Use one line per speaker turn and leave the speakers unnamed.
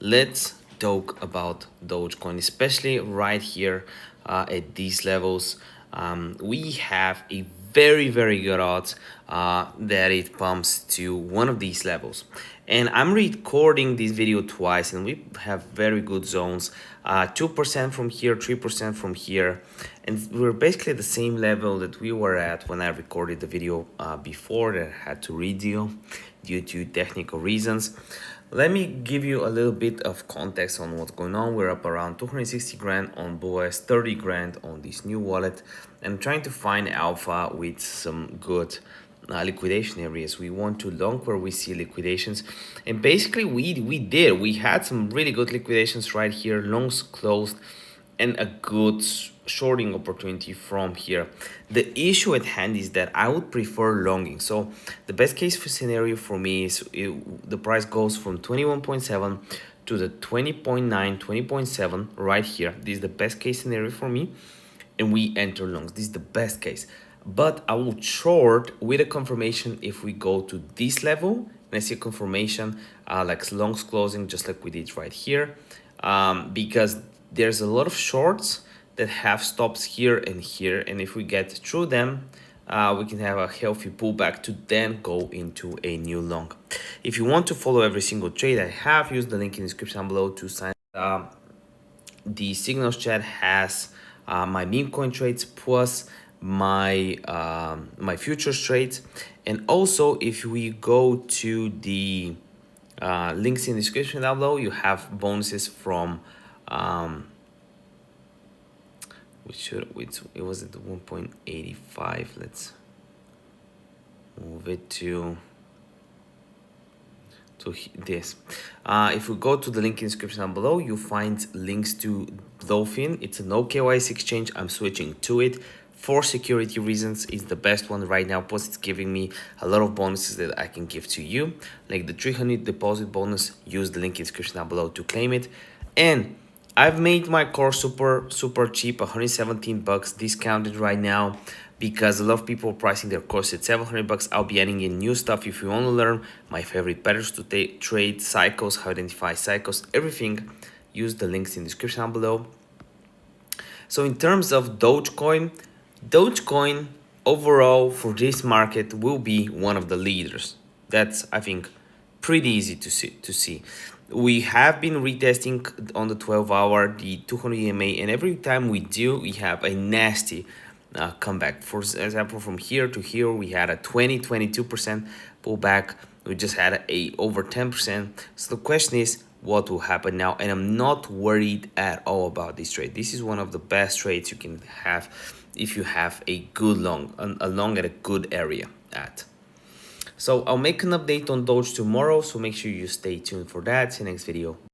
let's talk about Dogecoin, especially right here at these levels. We have a very good odds that it pumps to one of these levels. And I'm recording this video twice, and we have very good zones. 2% from here, 3% from here, and we're basically the same level that we were at when I recorded the video before that I had to redo due to technical reasons. Let me give you a little bit of context on what's going on. We're up around 260 grand on BOS, 30 grand on this new wallet, and trying to find alpha with some good liquidation areas. We want to long where we see liquidations, and basically we had some really good liquidations right here, longs closed, and a good shorting opportunity from here. The issue at hand is that I would prefer longing. So the best case scenario for me is the price goes from 21.7 to the 20.9, 20.7 right here. This is the best case scenario for me, and we enter longs. This is the best case, but I would short with a confirmation if we go to this level and I see a confirmation like longs closing, just like we did right here, because there's a lot of shorts that have stops here, and if we get through them, we can have a healthy pullback to then go into a new long. If you want to follow every single trade I have, use the link in the description below to sign the signals chat has my meme coin trades plus my my futures trades. And also, if we go to the links in the description down below, you have bonuses from which it was at 1.85. Let's move it to this. If we go to the link in the description down below, you find links to BLOFIN. It's a no KYC exchange. I'm switching to it for security reasons. It's the best one right now, plus it's giving me a lot of bonuses that I can give to you, like the 300 deposit bonus. Use the link in the description down below to claim it. And I've made my course super cheap, 117 bucks discounted right now, because a lot of people are pricing their course at 700 bucks. I'll be adding in new stuff. If you want to learn my favorite patterns to trade, cycles, how to identify cycles, everything, use the links in the description down below. So in terms of Dogecoin overall for this market will be one of the leaders. That's, I think, pretty easy to see. We have been retesting on the 12-hour the 200 EMA, and every time we do, we have a nasty comeback. For example, from here to here, we had a 22% pullback. We just had a over 10%. So the question is, what will happen now? And I'm not worried at all about this trade. This is one of the best trades you can have if you have a good long, a long at a good area at. So I'll make an update on Doge tomorrow, so make sure you stay tuned for that. See you next video.